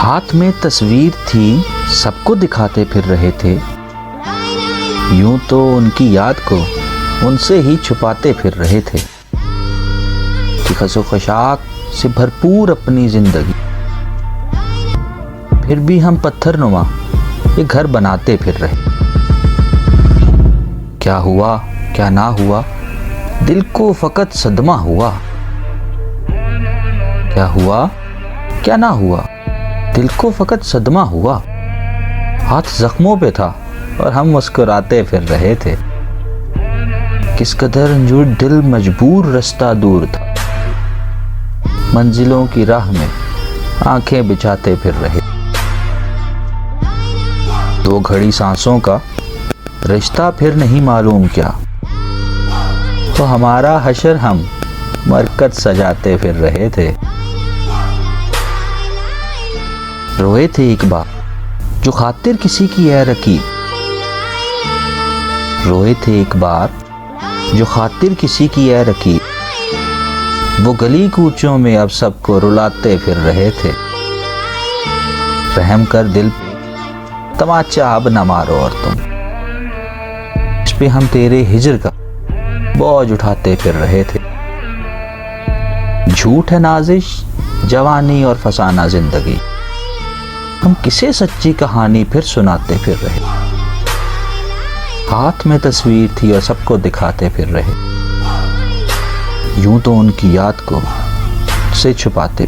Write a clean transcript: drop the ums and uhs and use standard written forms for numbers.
हाथ में तस्वीर थी, सबको दिखाते फिर रहे थे। यूं तो उनकी याद को उनसे ही छुपाते फिर रहे थे कि खसोखशाक से भरपूर अपनी जिंदगी, फिर भी हम पत्थरनुमा ये घर बनाते फिर रहे। क्या हुआ क्या ना हुआ, दिल को फकत सदमा हुआ। क्या हुआ क्या ना हुआ, दिल को फकत सदमा हुआ। हाथ जख्मों पे था और हम मुस्कुराते फिर रहे थे। किस कदर अंजुर दिल मजबूर, रास्ता दूर था, मंजिलों की राह में आंखें बिछाते फिर रहे। दो घड़ी सांसों का रिश्ता फिर नहीं मालूम क्या, तो हमारा हशर हम मरकत सजाते फिर रहे थे। रोए थे एक बार जो खातिर किसी की है रकीब, रोए थे एक बार जो खातिर किसी की है रकीब। वो गली कूचों में अब सबको रुलाते फिर रहे थे। रहम कर दिल पे तमाचा अब न मारो और तुम, इस पे हम तेरे हिजर का बोझ उठाते फिर रहे थे। झूठ है नाजिश जवानी और फसाना जिंदगी, हम किसे सच्ची कहानी फिर सुनाते फिर रहे। हाथ में तस्वीर थी और सबको दिखाते फिर रहे। यूं तो उनकी याद को से छुपाते